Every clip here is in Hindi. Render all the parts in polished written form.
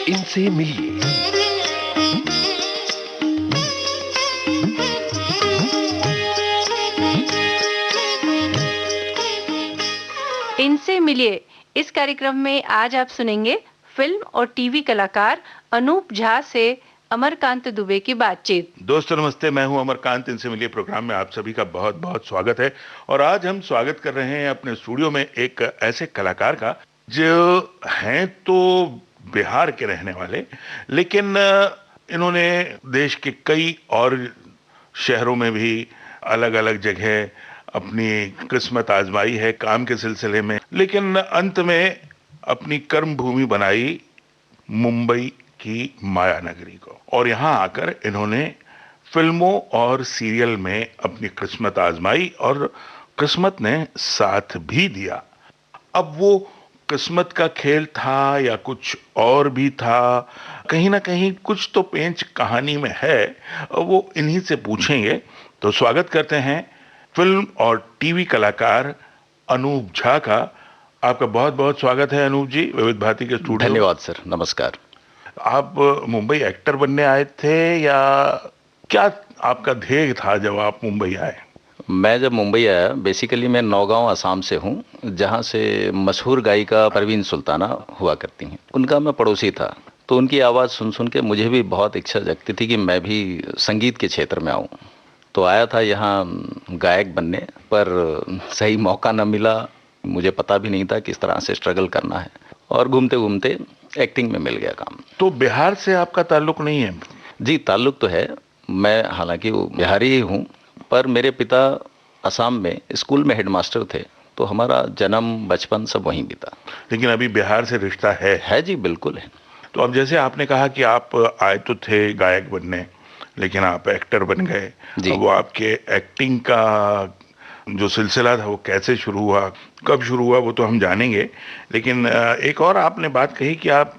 इनसे मिलिए। इनसे मिलिए इस कार्यक्रम में आज आप सुनेंगे फिल्म और टीवी कलाकार अनूप झा से अमरकांत दुबे की बातचीत। दोस्तों नमस्ते, मैं हूं अमरकांत। इनसे मिलिए प्रोग्राम में आप सभी का बहुत बहुत स्वागत है। और आज हम स्वागत कर रहे हैं अपने स्टूडियो में एक ऐसे कलाकार का जो हैं तो बिहार के रहने वाले, लेकिन इन्होंने देश के कई और शहरों में भी अलग अलग जगह अपनी किस्मत आजमाई है काम के सिलसिले में, लेकिन अंत में अपनी कर्म भूमि बनाई मुंबई की माया नगरी को। और यहां आकर इन्होंने फिल्मों और सीरियल में अपनी किस्मत आजमाई और किस्मत ने साथ भी दिया। अब वो किस्मत का खेल था या कुछ और भी था, कहीं ना कहीं कुछ तो पेंच कहानी में है, वो इन्हीं से पूछेंगे। तो स्वागत करते हैं फिल्म और टीवी कलाकार अनूप झा का। आपका बहुत बहुत स्वागत है अनूप जी, विविध भारती के स्टूडियो। धन्यवाद सर, नमस्कार। आप मुंबई एक्टर बनने आए थे या क्या आपका ध्येय था जब आप मुंबई आए? मैं जब मुंबई आया, बेसिकली मैं नौगांव असम से हूँ, जहाँ से मशहूर गायिका परवीन सुल्ताना हुआ करती हैं। उनका मैं पड़ोसी था, तो उनकी आवाज़ सुन सुन के मुझे भी बहुत इच्छा जगती थी कि मैं भी संगीत के क्षेत्र में आऊँ। तो आया था यहाँ गायक बनने, पर सही मौका न मिला। मुझे पता भी नहीं था किस तरह से स्ट्रगल करना है, और घूमते घूमते एक्टिंग में मिल गया काम। तो बिहार से आपका ताल्लुक नहीं है? जी, ताल्लुक तो है। मैं हालांकि वो बिहारी ही हूँ, पर मेरे पिता असम में स्कूल में हेडमास्टर थे, तो हमारा जन्म बचपन सब वहीं बीता। लेकिन अभी बिहार से रिश्ता है? है जी, बिल्कुल है। तो अब जैसे आपने कहा कि आप आए तो थे गायक बनने, लेकिन आप एक्टर बन गए। जी। अब वो आपके एक्टिंग का जो सिलसिला था वो कैसे शुरू हुआ, कब शुरू हुआ, वो तो हम जानेंगे। लेकिन एक और आपने बात कही कि आप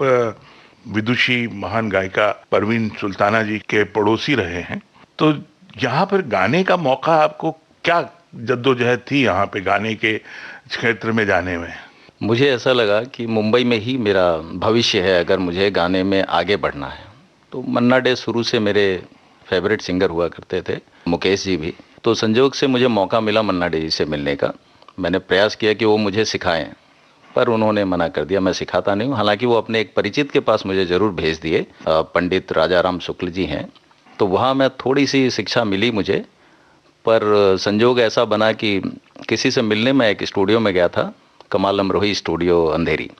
विदुषी महान गायिका परवीन सुल्ताना जी के पड़ोसी रहे हैं। तो यहाँ पर गाने का मौका आपको क्या जद्दोजहद थी यहाँ पे गाने के क्षेत्र में जाने में? मुझे ऐसा लगा कि मुंबई में ही मेरा भविष्य है अगर मुझे गाने में आगे बढ़ना है। तो मन्ना डे शुरू से मेरे फेवरेट सिंगर हुआ करते थे, मुकेश जी भी। तो संजोग से मुझे मौका मिला मन्ना डे जी से मिलने का। मैंने प्रयास किया कि वो मुझे सिखाएं, पर उन्होंने मना कर दिया, मैं सिखाता नहीं हूँ। हालांकि वो अपने एक परिचित के पास मुझे ज़रूर भेज दिए, पंडित राजा राम शुक्ल जी हैं। तो वहाँ मैं थोड़ी सी शिक्षा मिली मुझे, पर संजोग ऐसा बना कि किसी से मिलने में एक स्टूडियो में गया था, कमाल अमरोही स्टूडियो अंधेरी।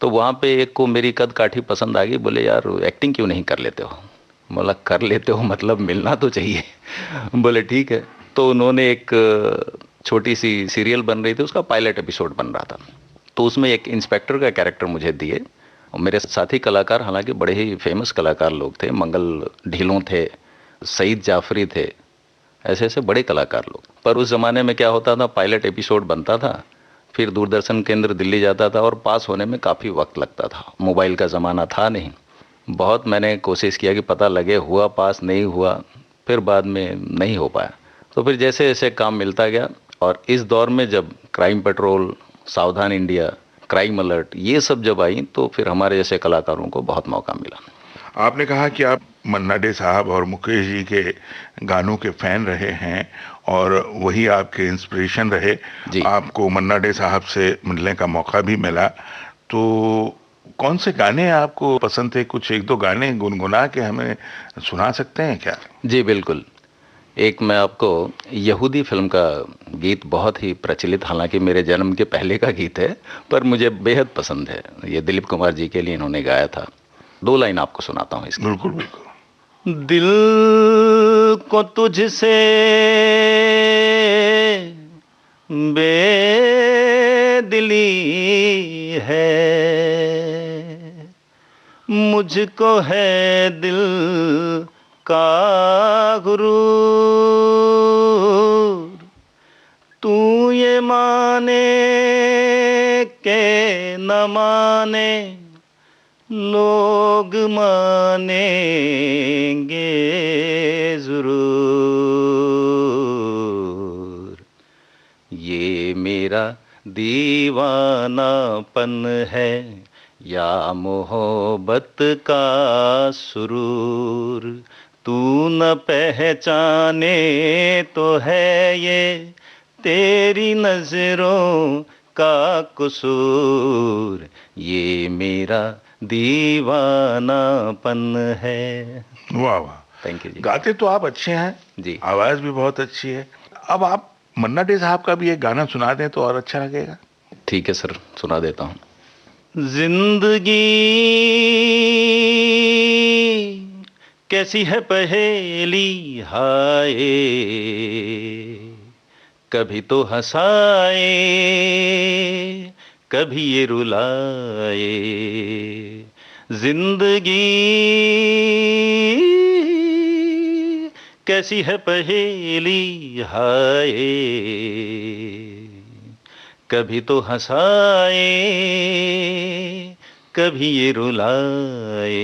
तो वहाँ पे एक को मेरी कद काठी पसंद आ गई। बोले यार एक्टिंग क्यों नहीं कर लेते हो? बोला कर लेते हो मतलब मिलना तो चाहिए। बोले ठीक है। तो उन्होंने एक छोटी सी सीरियल बन रही थी, उसका पायलट एपिसोड बन रहा था, तो उसमें एक इंस्पेक्टर का कैरेक्टर मुझे दिए। और मेरे साथी कलाकार हालांकि बड़े ही फेमस कलाकार लोग थे, मंगल ढीलों थे, सईद जाफरी थे, ऐसे ऐसे बड़े कलाकार लोग। पर उस ज़माने में क्या होता था, पायलट एपिसोड बनता था, फिर दूरदर्शन केंद्र दिल्ली जाता था, और पास होने में काफ़ी वक्त लगता था। मोबाइल का ज़माना था नहीं। बहुत मैंने कोशिश किया कि पता लगे, हुआ पास नहीं हुआ, फिर बाद में नहीं हो पाया। तो फिर जैसे जैसे काम मिलता गया, और इस दौर में जब क्राइम पेट्रोल, सावधान इंडिया, क्राइम अलर्ट, ये सब जब आई, तो फिर हमारे जैसे कलाकारों को बहुत मौका मिला। आपने कहा कि आप मन्ना डे साहब और मुकेश जी के गानों के फैन रहे हैं और वही आपके इंस्पिरेशन रहे। जी। आपको मन्ना डे साहब से मिलने का मौका भी मिला। तो कौन से गाने आपको पसंद थे? कुछ एक दो गाने गुनगुना के हमें सुना सकते हैं क्या? जी बिल्कुल। एक मैं आपको यहूदी फिल्म का गीत, बहुत ही प्रचलित, हालांकि मेरे जन्म के पहले का गीत है, पर मुझे बेहद पसंद है। ये दिलीप कुमार जी के लिए इन्होंने गाया था। 2 लाइन आपको सुनाता हूँ इसकी। बिल्कुल बिल्कुल। दिल को तुझसे बेदिली है, मुझको है दिल का गुरूर। तू ये माने के न माने, लोग मानेंगे जरूर। ये मेरा दीवानापन है, या मोहब्बत का सुरूर तू न पहचाने तो है ये तेरी नजरों का कसूर, ये मेरा दीवानापन है। वाह वाह। थैंक यू जी। गाते तो आप अच्छे हैं, जी आवाज भी बहुत अच्छी है। अब आप मन्ना डे साहब का भी एक गाना सुना दें तो और अच्छा लगेगा। ठीक है सर, सुना देता हूँ। जिंदगी कैसी है पहेली हाय, कभी तो हंसाए कभी ये रुलाए। जिंदगी कैसी है पहेली हाय, कभी तो हंसाए कभी ये रुलाए।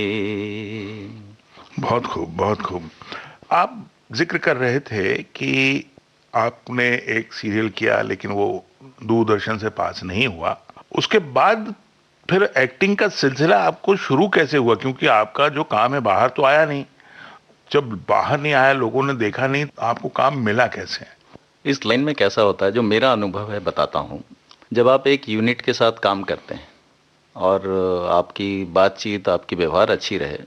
बहुत खूब, बहुत खूब। आप जिक्र कर रहे थे कि आपने एक सीरियल किया लेकिन वो दूरदर्शन से पास नहीं हुआ। उसके बाद फिर एक्टिंग का सिलसिला आपको शुरू कैसे हुआ? क्योंकि आपका जो काम है बाहर तो आया नहीं। जब बाहर नहीं आया, लोगों ने देखा नहीं, तो आपको काम मिला कैसे? इस लाइन में कैसा होता है, जो मेरा अनुभव है बताता हूँ। जब आप एक यूनिट के साथ काम करते हैं और आपकी बातचीत, आपकी व्यवहार अच्छी रहे,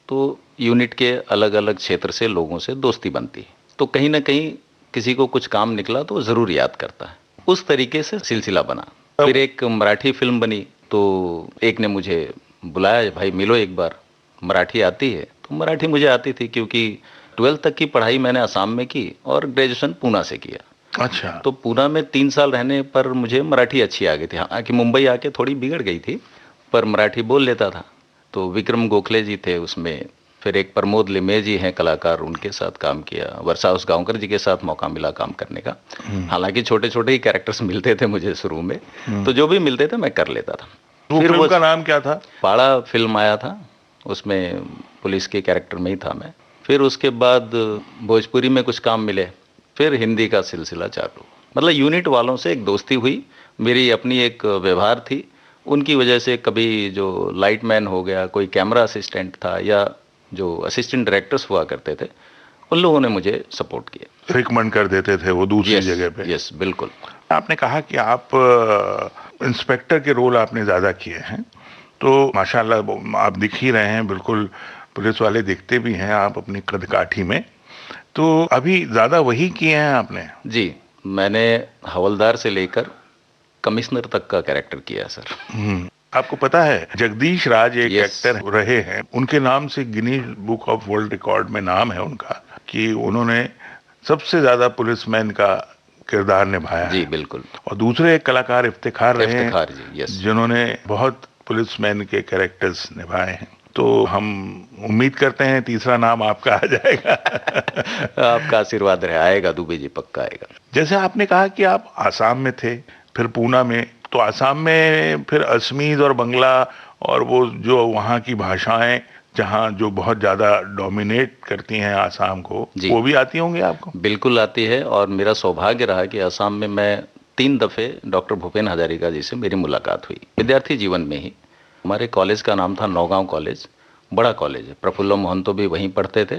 तो यूनिट के अलग अलग क्षेत्र से लोगों से दोस्ती बनती है। तो कहीं ना कहीं किसी को कुछ काम निकला तो वो ज़रूर याद करता है। उस तरीके से सिलसिला बना। फिर एक मराठी फिल्म बनी, तो एक ने मुझे बुलाया, भाई मिलो एक बार, मराठी आती है? तो मराठी मुझे आती थी, क्योंकि 12th तक की पढ़ाई मैंने असम में की और ग्रेजुएशन पूना से किया। अच्छा। तो पूना में 3 साल रहने पर मुझे मराठी अच्छी आ गई थी। हाँ कि मुंबई आके थोड़ी बिगड़ गई थी, पर मराठी बोल लेता था। तो विक्रम गोखले जी थे उसमें, फिर एक प्रमोद लिमे जी हैं कलाकार, उनके साथ काम किया। वर्षा उसगांवकर जी के साथ मौका मिला काम करने का। हालांकि छोटे छोटे ही कैरेक्टर्स मिलते थे मुझे शुरू में, तो जो भी मिलते थे मैं कर लेता था। वो फिर फिल्म वो का नाम क्या था? पाड़ा फिल्म आया था, उसमें पुलिस के कैरेक्टर में ही था मैं। फिर उसके बाद भोजपुरी में कुछ काम मिले, फिर हिंदी का सिलसिला चालू। मतलब यूनिट वालों से एक दोस्ती हुई, मेरी अपनी एक व्यवहार थी, उनकी वजह से कभी जो लाइट मैन हो गया, कोई कैमरा असिस्टेंट था, या जो असिस्टेंट डायरेक्टर्स हुआ करते थे, उन लोगों ने मुझे सपोर्ट किया। रिकमेंड कर देते थे वो दूसरी यस जगह पे? यस बिल्कुल। आपने कहा कि आप इंस्पेक्टर के रोल आपने ज्यादा किए हैं, तो माशाल्लाह आप दिख ही रहे हैं, बिल्कुल पुलिस वाले दिखते भी हैं आप अपनी कदकाठी में। तो अभी ज्यादा वही किए हैं आपने? जी, मैंने हवलदार से लेकर कमिश्नर तक का कैरेक्टर किया है सर। आपको पता है जगदीश राज एक यस एक्टर रहे हैं, उनके नाम से Guinness book of world record में नाम है उनका कि उन्होंने सबसे ज्यादा पुलिसमैन का किरदार निभाया जी है। बिल्कुल। और दूसरे एक कलाकार इफ्तिखार रहे हैं इफ्तिखार जी, यस। जिन्होंने बहुत पुलिसमैन के कैरेक्टर्स निभाए हैं। तो हम उम्मीद करते हैं तीसरा नाम आपका आ जाएगा। आपका आशीर्वाद रहे, आएगा दुबे जी, पक्का आएगा। जैसे आपने कहा कि आप आसाम में थे, फिर पूना में, तो आसाम में फिर असमीज और बंगला और वो जो वहाँ की भाषाएं जहाँ जो बहुत ज्यादा डोमिनेट करती हैं आसाम को, जी वो भी आती होंगी आपको? बिल्कुल आती है। और मेरा सौभाग्य रहा कि असम में मैं 3 दफे डॉक्टर भूपेन हजारिका जी से मेरी मुलाकात हुई, विद्यार्थी जीवन में ही। हमारे कॉलेज का नाम था नौगांव कॉलेज, बड़ा कॉलेज है। प्रफुल्ल मोहन तो भी वहीं पढ़ते थे।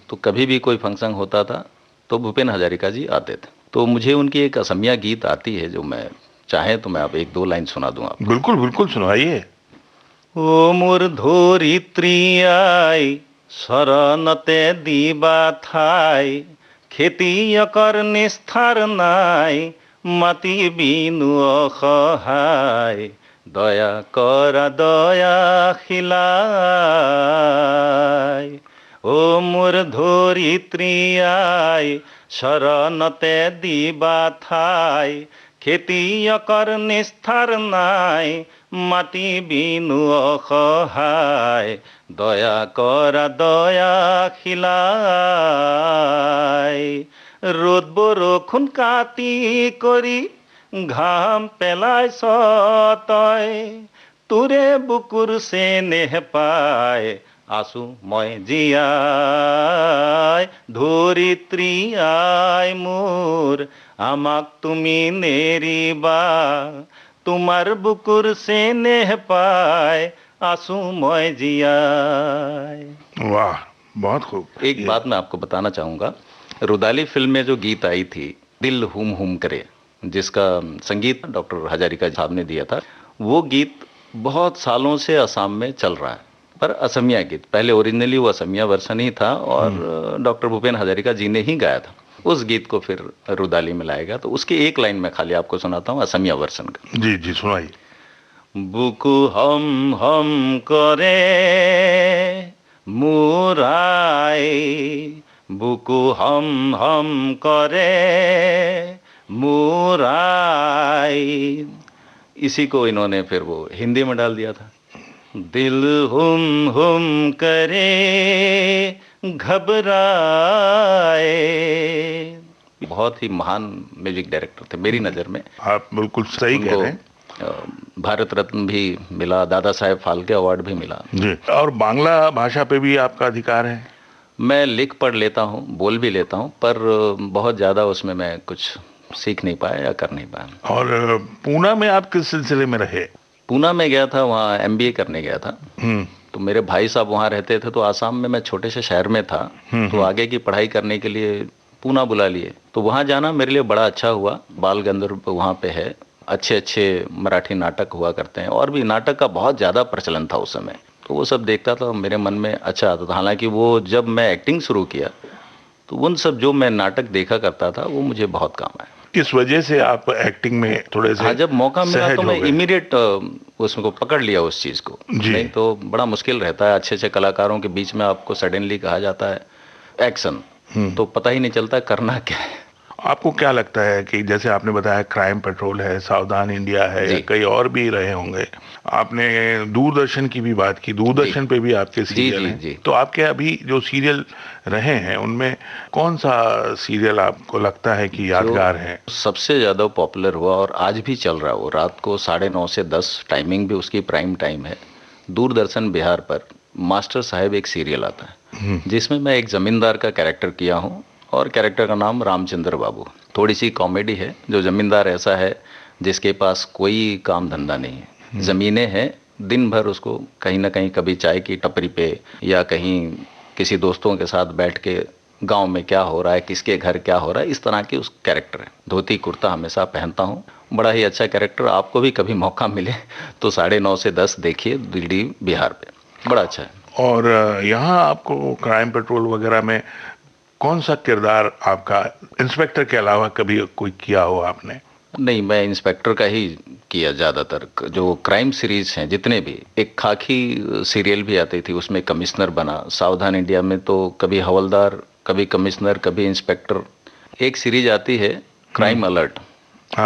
तो कभी भी कोई फंक्शन होता था तो भूपेन हजारिका जी आते थे। तो मुझे उनकी एक असमिया गीत आती है, जो मैं चाहे तो मैं अब 1-2 लाइन सुना दूं आपको। बिल्कुल बिल्कुल, सुनाइए। ओ मोर धोरित्री आई शरणते दिबा थाई, खेती अकर निस्तार नाई, माती बिनु अखहाय, दया करा दया खिलाय। ओ मोर धोरित्री आई शरणते दिबा थाई, खेती अकर निस्तार नाई, মাটি বিনু অসহায়, দয়া কৰা দয়া খিলাই। ৰ'দ বৰষুণ কাটি কৰি ঘাম পেলাইছ তই, তোৰে বুকুৰ চেনেহ পাই আছো মই জীয়াই। ধৰিত্ৰী আই মোৰ, আমাক তুমি নেৰিবা, तुम्हार बुकुर से नेह पाए आंसू जियाए। वाह, बहुत खूब। एक बात मैं आपको बताना चाहूंगा, रुदाली फिल्म में जो गीत आई थी दिल हुम हुम करे, जिसका संगीत डॉक्टर हजारिका साहब ने दिया था, वो गीत बहुत सालों से असम में चल रहा है, पर असमिया गीत। पहले ओरिजिनली वो असमिया वर्सन ही था और डॉक्टर भूपेन हजारिका जी ने ही गाया था। उस गीत को फिर रुदाली में लाया गया, तो उसकी एक लाइन मैं खाली आपको सुनाता हूँ असमिया वर्सन का। जी जी, सुनाइए। बुकु हम करे मुराई, बुकु हम करे मुराई। इसी को इन्होंने फिर वो हिंदी में डाल दिया था। दिल हुम करे घबराए। बहुत ही महान म्यूजिक डायरेक्टर थे मेरी नज़र में। आप बिल्कुल सही कह रहे हैं। भारत रत्न भी मिला, दादा साहेब फाल्के अवार्ड भी मिला जी। और बांग्ला भाषा पे भी आपका अधिकार है? मैं लिख पढ़ लेता हूँ, बोल भी लेता हूँ, पर बहुत ज़्यादा उसमें मैं कुछ सीख नहीं पाया या कर नहीं पाया। और पूना में आप किस सिलसिले में रहे? पूना में गया था, वहाँ MBA करने गया था। तो मेरे भाई साहब वहाँ रहते थे, तो आसाम में मैं छोटे से शहर में था, तो आगे की पढ़ाई करने के लिए पूना बुला लिए। तो वहाँ जाना मेरे लिए बड़ा अच्छा हुआ। बाल गंधर्व वहाँ पे है, अच्छे अच्छे मराठी नाटक हुआ करते हैं, और भी नाटक का बहुत ज़्यादा प्रचलन था उस समय। तो वो सब देखता था, मेरे मन में अच्छा आता था। हालांकि वो जब मैं एक्टिंग शुरू किया तो उन सब जो मैं नाटक देखा करता था वो मुझे बहुत काम आया। किस वजह से आप एक्टिंग में थोड़े से? हाँ, जब मौका मिला तो मैं इमीडिएट उसको पकड़ लिया उस चीज़ को। नहीं तो बड़ा मुश्किल रहता है, अच्छे अच्छे कलाकारों के बीच में आपको सडनली कहा जाता है एक्शन, तो पता ही नहीं चलता करना क्या है। आपको क्या लगता है कि जैसे आपने बताया क्राइम पेट्रोल है, सावधान इंडिया है, या कई और भी रहे होंगे, आपने दूरदर्शन की भी बात की, दूरदर्शन पे भी आपके सीरियल हैं, तो आपके अभी जो सीरियल रहे हैं उनमें कौन सा सीरियल आपको लगता है कि यादगार है? सबसे ज़्यादा पॉपुलर हुआ और आज भी चल रहा है, वो रात को 9:30 से 10, टाइमिंग भी उसकी प्राइम टाइम है, दूरदर्शन बिहार पर मास्टर साहब एक सीरियल आता है, जिसमें मैं एक जमींदार का कैरेक्टर किया हूँ और कैरेक्टर का नाम रामचंद्र बाबू। थोड़ी सी कॉमेडी है। जो जमींदार ऐसा है जिसके पास कोई काम धंधा नहीं है, ज़मीनें हैं, दिन भर उसको कहीं ना कहीं, कभी चाय की टपरी पे या कहीं किसी दोस्तों के साथ बैठ के गांव में क्या हो रहा है, किसके घर क्या हो रहा है, इस तरह की उस कैरेक्टर है। धोती कुर्ता हमेशा पहनता हूँ, बड़ा ही अच्छा कैरेक्टर। आपको भी कभी मौका मिले तो 9:30 से 10 देखिए DD बिहार पे, बड़ा अच्छा है। और यहाँ आपको क्राइम पेट्रोल वगैरह में कौन सा किरदार आपका इंस्पेक्टर के अलावा कभी कोई किया हो आपने? नहीं, मैं इंस्पेक्टर का ही किया ज़्यादातर। जो क्राइम सीरीज हैं जितने भी, एक खाकी सीरियल भी आती थी, उसमें कमिश्नर बना। सावधान इंडिया में तो कभी हवलदार, कभी कमिश्नर, कभी इंस्पेक्टर। एक सीरीज आती है क्राइम अलर्ट,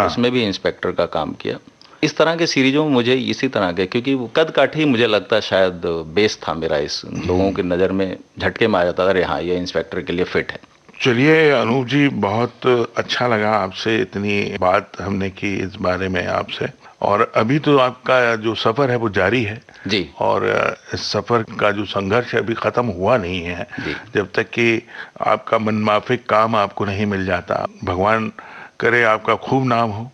उसमें भी इंस्पेक्टर का काम किया। इस तरह के सीरीजों में मुझे इसी तरह के, क्योंकि वो कद काठी मुझे लगता है शायद बेस था मेरा, इस लोगों की नज़र में झटके में आ जाता था, अरे हाँ ये इंस्पेक्टर के लिए फिट है। चलिए अनूप जी, बहुत अच्छा लगा आपसे इतनी बात हमने की इस बारे में आपसे। और अभी तो आपका जो सफ़र है वो जारी है जी, और इस सफ़र का जो संघर्ष है अभी ख़त्म हुआ नहीं है जब तक कि आपका मनमाफिक काम आपको नहीं मिल जाता। भगवान करे आपका खूब नाम हो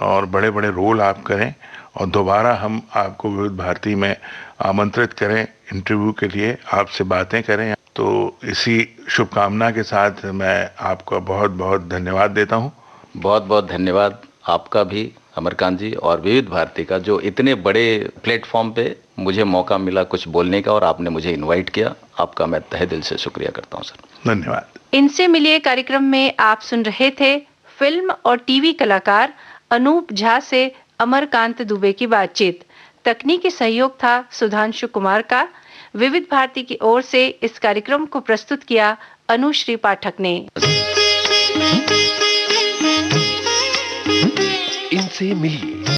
और बड़े बड़े रोल आप करें, और दोबारा हम आपको विविध भारती में आमंत्रित करें इंटरव्यू के लिए, आपसे बातें करें। तो इसी शुभकामना के साथ मैं आपका बहुत बहुत धन्यवाद देता हूँ। बहुत बहुत धन्यवाद आपका भी अमरकांत जी, और विविध भारती का, जो इतने बड़े प्लेटफॉर्म पे मुझे मौका मिला कुछ बोलने का और आपने मुझे इनवाइट किया। आपका मैं तहे दिल से शुक्रिया करता हूँ सर। धन्यवाद। इनसे मिलिए कार्यक्रम में आप सुन रहे थे फिल्म और टीवी कलाकार अनूप झा से अमरकांत दुबे की बातचीत। तकनीकी सहयोग था सुधांशु कुमार का। विविध भारती की ओर से इस कार्यक्रम को प्रस्तुत किया अनुश्री पाठक ने। इनसे मिलिए